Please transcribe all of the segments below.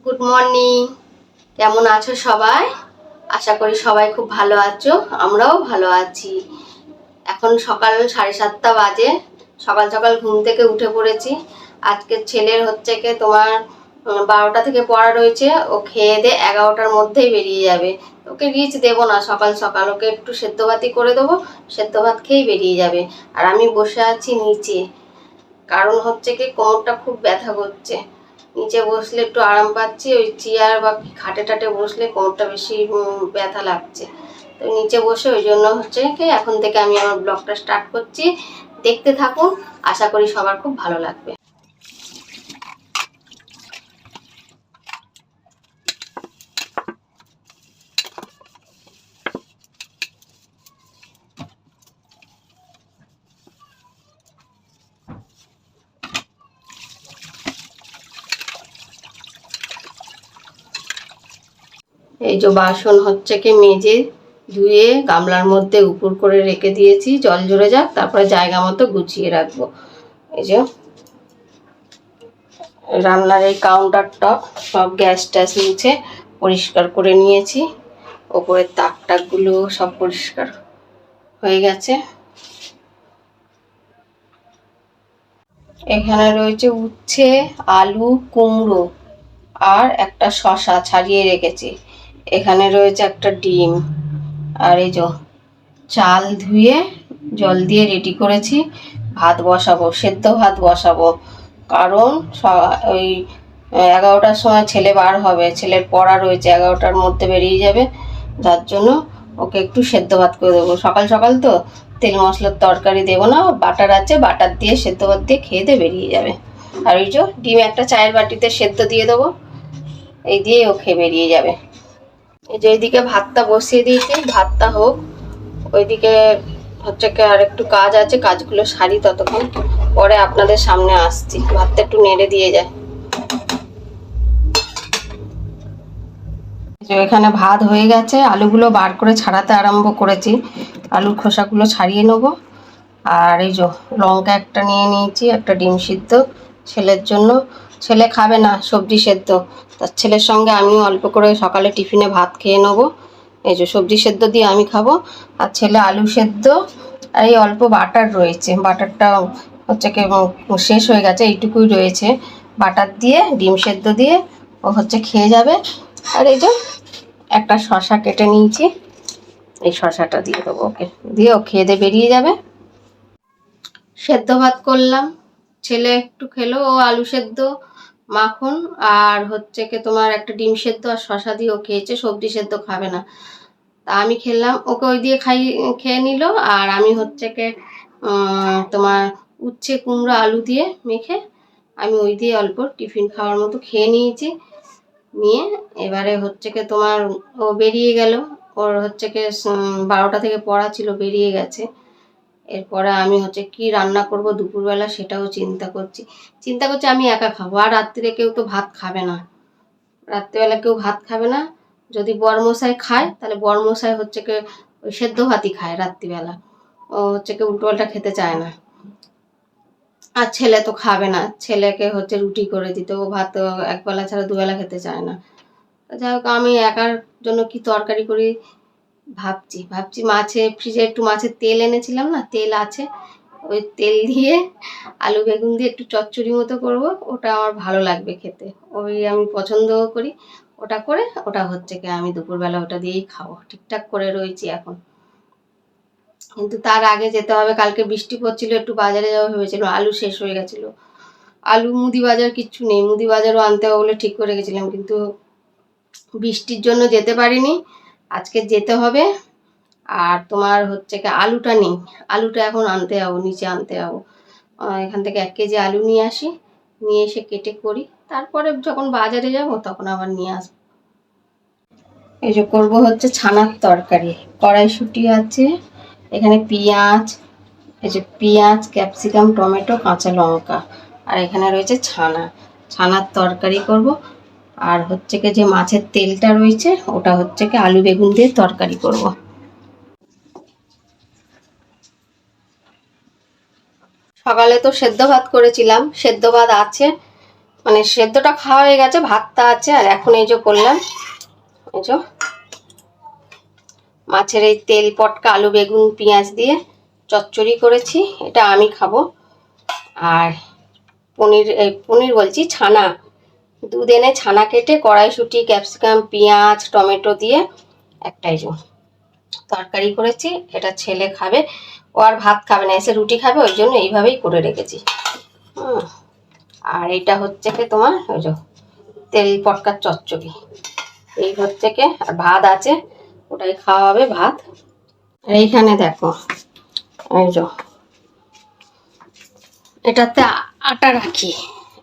Good morning. কেমন আছো সবাই? আশা করি সবাই খুব ভালো আছো, আমরাও ভালো আছি। এখন সকাল 7:30 বাজে। সকাল সকাল ঘুম থেকে উঠে পড়েছি। আজকে ছেলের হচ্ছে কি তোমার 12টা থেকে পড়া রয়েছে। ও খেয়ে দিয়ে 11টার মধ্যেই বেরিয়ে যাবে। ওকে রিচ দেবো না, সকাল সকাল ওকে একটু সেদ্ধ ভাতই করে দেবো। সেদ্ধ ভাত খেয়েই বেরিয়ে যাবে। আর আমি বসে আছি নিচে, কারণ হচ্ছে কি কোমরটা খুব ব্যথা করছে। নিচে বসলে একটু আরাম পাচ্ছি, ওই চেয়ার বা খাটে টাটে বসলে কোমরটা বেশি ব্যথা লাগছে। তো নিচে বসে ওই জন্য হচ্ছে কি এখন থেকে আমি আমার ব্লগটা স্টার্ট করছি। দেখতে থাকুন, আশা করি সবার খুব ভালো লাগবে। এই যে বাসন হচ্ছে কি মেজে ধুয়ে গামলার মধ্যে উপর করে রেখে দিয়েছি, জল ঝরে যাক, তারপরে জায়গা মতো গুছিয়ে রাখবো। এই যে রান্নার এই কাউন্টার টপ সব গ্যাস ট্যাস নিচে পরিষ্কার করে নিয়েছি। ওপরের তাক টাকগুলো সব পরিষ্কার হয়ে গেছে। এখানে রয়েছে উচ্ছে, আলু, কুমড়ো আর একটা শসা ছাড়িয়ে রেখেছি। এখানে রয়েছে একটা ডিম। আর এই যে চাল ধুয়ে জল দিয়ে রেডি করেছি। ভাত বসাবো, সেদ্ধ ভাত বসাবো, কারণ ওই 11টার সময় ছেলে বার হবে। ছেলের পড়া রয়েছে, 11টার মধ্যে বেরিয়ে যাবে। যার জন্য ওকে একটু সেদ্ধ ভাত করে দেবো। সকাল সকাল তো তেল মশলার তরকারি দেবো না, বাটার আছে, বাটার দিয়ে সেদ্ধ ভাত দিয়ে খেয়ে দিয়ে বেরিয়ে যাবে। আর ওই যে ডিম একটা চায়ের বাটিতে সেদ্ধ দিয়ে দেবো, এই দিয়ে ও খেয়ে বেরিয়ে যাবে। এই যে এইদিকে ভাতটা বসিয়ে দিয়েছি, ভাতটা হোক। ওইদিকে হচ্ছে কি আর একটু কাজ আছে, কাজগুলো সারি, ততক্ষণ পরে আপনাদের সামনে আসছি। ভাতটা একটু নেড়ে দিয়ে যায়। এখানে ভাত হয়ে গেছে, আলুগুলো বার করে ছাড়াতে আরম্ভ করেছি। আলুর খোসাগুলো ছাড়িয়ে নেবো। আর এই যে লঙ্কা একটা নিয়ে নিয়েছি, একটা ডিম সিদ্ধ ছেলের জন্য। ছেলে খাবে না সবজি সেদ্ধ, তার ছেলের সঙ্গে আমিও অল্প করে সকালে টিফিনে ভাত খেয়ে নেবো। এই যে সবজি সেদ্ধ দিয়ে আমি খাবো, আর ছেলে আলু সেদ্ধ। আর এই অল্প বাটার রয়েছে, বাটারটা হচ্ছে কি শেষ হয়ে গেছে, এইটুকুই রয়েছে। বাটার দিয়ে ডিম সেদ্ধ দিয়ে ও হচ্ছে খেয়ে যাবে। আর এই যে একটা শসা কেটে নিয়েছি, এই শসাটা দিয়ে দেবো ওকে, দিয়ে ও খেয়ে দিয়ে বেরিয়ে যাবে। সেদ্ধ ভাত করলাম, ছেলে একটু খেলো, ও আলু সেদ্ধ, মাখন আর হচ্ছে কি তোমার একটা ডিম সেদ্ধ আর শসা দিয়ে ও খেয়েছে। সবজি সেদ্ধ খাবে না, তা আমি খেলাম, ওকে ওই দিয়ে খেয়ে নিল। আর আমি হচ্ছে কি তোমার উচ্ছে কুমড়ো আলু দিয়ে মেখে আমি ওই দিয়ে অল্প টিফিন খাওয়ার মতো খেয়ে নিয়েছি। নিয়ে এবারে হচ্ছে কি তোমার ও বেরিয়ে গেল। ওর হচ্ছে কি 12টা থেকে পড়া ছিল, বেরিয়ে গেছে। এরপরে আমি হচ্ছে কি রান্না করব দুপুরবেলা সেটাও চিন্তা করছি আমি একা খাবো, আর রাত্রিরে কেউ তো ভাত খাবে না। রাত্রিবেলা কেউ ভাত খাবে না। যদি বরমশাই খায় তাহলে বরমশাই হচ্ছে কি ওই সেদ্ধ ভাতই খায় রাত্রিবেলা। ও হচ্ছে কি উল্টোপাল্টা খেতে চায় না। আর ছেলে তো খাবে না, ছেলেকে হচ্ছে রুটি করে দিতে, ও ভাত একবেলা ছাড়া দুবেলা খেতে চায় না। যাই হোক, আমি একার জন্য কি তরকারি করি ভাবছি ফ্রিজে একটু মাছের তেল এনেছিলাম না, তেল আছে। ওই তেল দিয়ে আলু বেগুন দিয়ে একটু চচ্চড়ি মতো করব, ওটা আমার ভালো লাগবে খেতে, ওই আমি পছন্দও করি। ওটা হচ্ছে কি আমি দুপুরবেলা ওটা দিয়েই খাবো, ঠিকঠাক করে রয়েছি এখন। কিন্তু তার আগে যেতে হবে, কালকে বৃষ্টি পড়ছিল, একটু বাজারে যাওয়া ভেবেছিলাম, আলু শেষ হয়ে গেছিলো। আলু মুদি বাজার কিচ্ছু নেই, মুদি বাজারও আনতে হবে বলে ঠিক করে গেছিলাম, কিন্তু বৃষ্টির জন্য যেতে পারিনি। আজকে যেতে হবে। আর তোমার হচ্ছে কি আলুটা নেই, আলুটা এখন আনতে যাবো, নিচে আনতে যাবো। এখান থেকে 1 কেজি আলু নিয়ে আসি, নিয়ে এসে কেটে করি, তারপরে যখন বাজারে যাব তখন আবার নিয়ে আসবো। এই যে করবো হচ্ছে ছানার তরকারি। কড়াইশুঁটি আছে, এখানে পেঁয়াজ, এই যে পেঁয়াজ, ক্যাপসিকাম, টমেটো, কাঁচা লঙ্কা, আর এখানে রয়েছে ছানার তরকারি করব। আর হচ্ছে কি যে মাছের তেলটা রয়েছে ওটা হচ্ছে কি আলু বেগুন দিয়ে তরকারি করব। সকালে তো সেদ্ধ ভাত করেছিলাম, সেদ্ধ ভাত আছে, মানে সেদ্ধটা খাওয়া হয়ে গেছে, ভাতটা আছে। আর এখন এই যে করলাম, এই যে মাছের এই তেল পটকা আলু বেগুন পেঁয়াজ দিয়ে চচ্চড়ি করেছি, এটা আমি খাবো। আর পনির বলছি, ছানা, দুধ এনে ছানা কেটে কড়াইশুঁটি ক্যাপসিকাম পেঁয়াজ টমেটো দিয়ে একটাই যে তরকারি করেছি, এটা ছেলে খাবে। ও আর ভাত খাবে না, এসে রুটি খাবে, ওই জন্য এইভাবেই করে রেখেছি। আর এটা হচ্ছে কি তোমার ওই যে তেল পটকার চচ্চড়ি, এই হচ্ছে কি। আর ভাত আছে, ওটাই খাওয়া হবে ভাত। আর এইখানে দেখো, এই যে এটাতে আটা রাখি,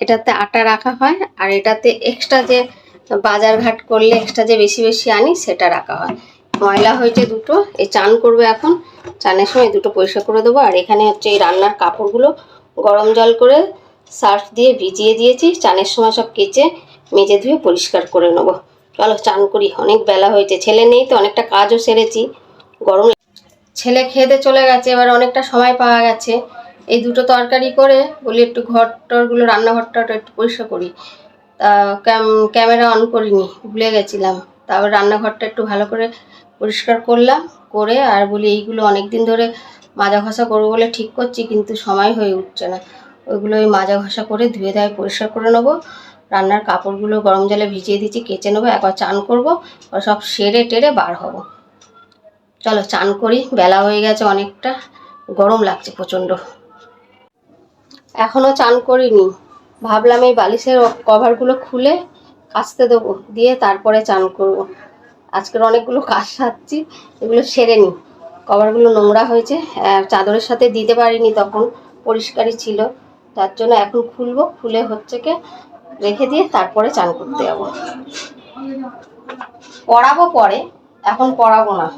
এটাতে আটা রাখা হয়। আর এটাতে এক্সট্রা যে বাজার ঘাট করলে এক্সট্রা যে বেশি বেশি আনি সেটা রাখা হয়। ময়লা হয়েছে দুটো, এই চান করবে এখন, চানের সময় দুটো পরিষ্কার করে দেবো। আর এখানে হচ্ছে এই রান্নার কাপড়গুলো গরম জল করে সার্ফ দিয়ে ভিজিয়ে দিয়েছি, চানের সময় সব কেচে মেজে ধুয়ে পরিষ্কার করে নেবো। চলো চান করি, অনেক বেলা হয়েছে, ছেলে নেই তো, অনেকটা কাজও সেরেছি। গরম, ছেলে খেতে চলে গেছে, এবার অনেকটা সময় পাওয়া গেছে। এই দুটো তরকারি করে বলি একটু ঘর টরগুলো, রান্নাঘরটা একটু পরিষ্কার করি। তা ক্যামেরা অন করিনি, ভুলে গেছিলাম। তারপর রান্নাঘরটা একটু ভালো করে পরিষ্কার করলাম, করে আর বলি এইগুলো অনেক দিন ধরে মাজা ঘষা করবো বলে ঠিক করছি, কিন্তু সময় হয়ে উঠছে না। ওইগুলো ওই মাজা ঘষা করে ধুয়ে দেয় পরিষ্কার করে নেবো। রান্নার কাপড়গুলো গরম জলে ভিজিয়ে দিচ্ছি, কেচে নেবো, একবার চান করবো, সব সেরে টেরে বার হবো। চলো চান করি, বেলা হয়ে গেছে অনেকটা, গরম লাগছে প্রচণ্ড। এখনও চান করিনি, ভাবলাম এই বালিশের কভারগুলো খুলে কাচতে দেবো, দিয়ে তারপরে চান করব। আজকের অনেকগুলো কাজ সারছি, এগুলো সেরে নিই। কভারগুলো নোংরা হয়েছে, চাদরের সাথে দিতে পারিনি, তখন পরিষ্কারই ছিল, তার জন্য এখন খুলবো, খুলে হচ্ছে কে রেখে দিয়ে তারপরে চান করতে যাবো। পড়াবো পরে, এখন পড়াবো না,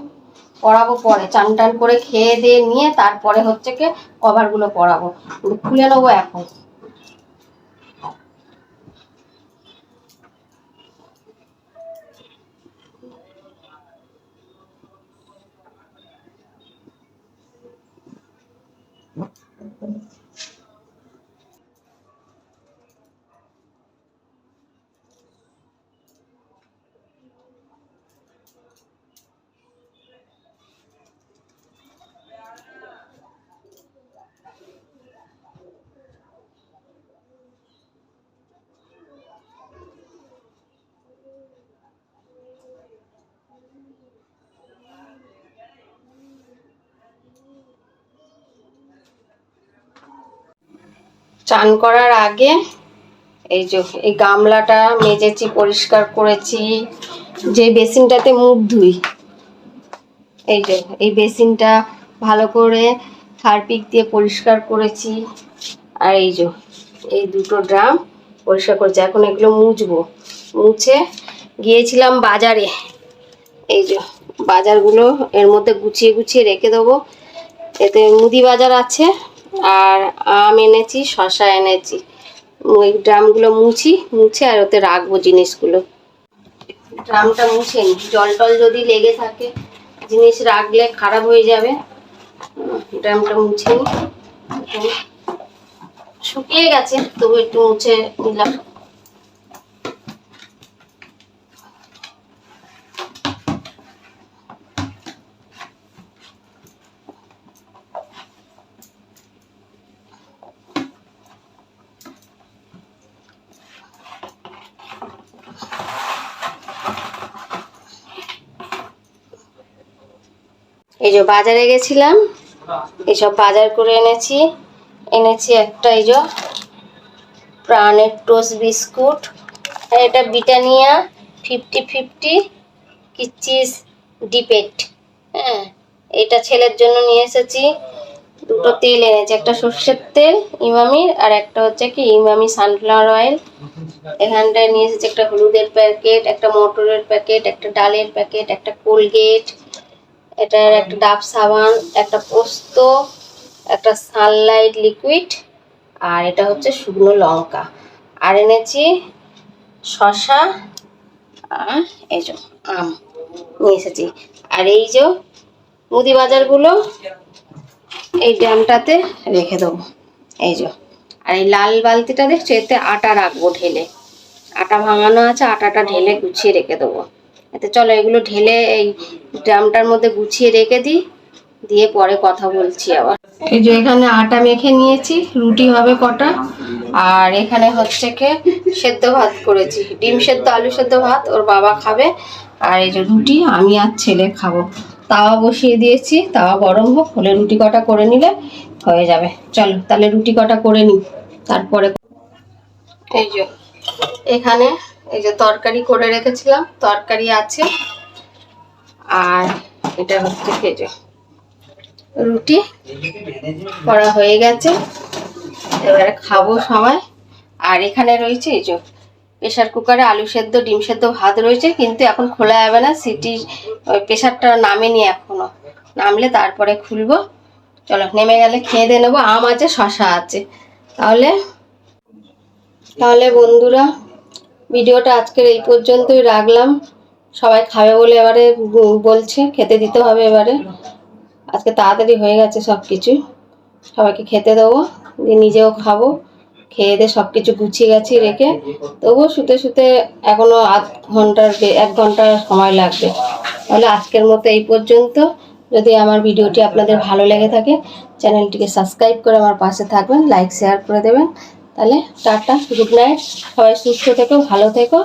পড়াবো পরে, চান টান করে খেয়ে দিয়ে নিয়ে তারপরে হচ্ছে কি কভারগুলো পরাবো, খুলে নেবো এখন। চান করার আগে এই যে এই গামলাটা মেজেছি, পরিষ্কার করেছি। যে বেসিনটাতে মুখ ধুই, এই যে এই বেসিনটা ভালো করে হারপিক দিয়ে পরিষ্কার করেছি। আর এই যে এই দুটো ড্রাম পরিষ্কার করেছি, এখন এগুলো মুছবো। মুছে গিয়েছিলাম বাজারে, এই যে বাজারগুলো এর মধ্যে গুছিয়ে গুছিয়ে রেখে দেবো। এতে মুদি বাজার আছে, আর আম এনেছি, শশা এনেছি। ওই ড্রামগুলো মুছে আর ওতে রাখবো জিনিসগুলো। ড্রামটা মুছে নি, জল টল যদি লেগে থাকে জিনিস রাখলে খারাপ হয়ে যাবে। ড্রামটা মুছে নি, শুকিয়ে গেছে তবু একটু মুছে নিলাম। এই যে বাজারে গেছিলাম, এইসব বাজার করে এনেছি একটা এই যে প্রাণের টোস্ট বিস্কুট, আর এটা ব্রিটানিয়া 50-50 কিচিস ডিপেট। হ্যাঁ, এটা ছেলের জন্য নিয়ে এসেছি। দুটো তেল এনেছি, একটা সর্ষের তেল ইমামির, আর একটা হচ্ছে কি ইমামি সানফ্লাওয়ার অয়েল। এখানটায় নিয়ে এসেছি একটা হলুদের প্যাকেট, একটা মটরের প্যাকেট, একটা ডালের প্যাকেট, একটা কোলগেট, এটার একটা ডাব সাবান, একটা পোস্ত, একটা সানলাইট লিকুইড, আর এটা হচ্ছে শুকনো লঙ্কা। আর এনেছি শসা, আর এই যে আম নিয়ে এসেছি। আর এই যে মুদি বাজারগুলো এই ড্রামটাতে রেখে দেবো, এই যে। আর এই লাল বালতিটা দেখছো, এতে আটা রাখবো ঢেলে, আটা ভাঙানো আছে, আটাটা ঢেলে গুছিয়ে রেখে দেবো। এতে চলো এগুলো ঢেলে এই ড্রামটার মধ্যে গুছিয়ে রেখে দিই, দিয়ে পরে কথা বলছি আবার। এই যে এখানে আটা মেখে নিয়েছি, রুটি হবে কটা। আর এখানে হচ্ছে কি সেদ্ধ ভাত করেছি, ডিম সেদ্ধ আলু সেদ্ধ ভাত, ওর বাবা খাবে। আর এই যে রুটি আমি আর ছেলে খাবো। তাওয়া বসিয়ে দিয়েছি, তাওয়া গরম হোক, হলে রুটি কটা করে নিলে হয়ে যাবে। চলো তাহলে রুটি কটা করে নিই, তারপরে। এই যে এখানে এই যে তরকারি করে রেখেছিলাম, তরকারি আছে। আর এটা হচ্ছে এই যে রুটি করা হয়ে গেছে, এবারে খাবো সবাই। আর এখানে রয়েছে এই যে প্রেশার কুকারে আলু সেদ্ধ ডিম সেদ্ধ ভাত রয়েছে, কিন্তু এখন খোলা যাবে না, সিটি ওই প্রেশারটা নামেনি এখনো, নামলে তারপরে খুলবো। চলো নেমে গেলে খেয়ে দিয়ে নেবো। আম আছে, শশা আছে। তাহলে বন্ধুরা, ভিডিওটা আজকের এই পর্যন্তই রাখলাম। সবাই খাবে বলে এবারে বলছে, খেতে দিতে হবে এবারে। আজকে তাড়াতাড়ি হয়ে গেছে সব কিছু, সবাইকে খেতে দেবো, দিয়ে নিজেও খাবো। খেয়ে দিয়ে সব কিছু গুছিয়ে গেছি রেখে, তবুও শুতে শুতে এখনো এক ঘন্টার সময় লাগবে। তাহলে আজকের মতো এই পর্যন্ত। যদি আমার ভিডিওটি আপনাদের ভালো লেগে থাকে, চ্যানেলটিকে সাবস্ক্রাইব করে আমার পাশে থাকবেন, লাইক শেয়ার করে দেবেন। তাহলে টাটা, গুড নাইট, সবাই সুস্থ থেকো, ভালো থেকো।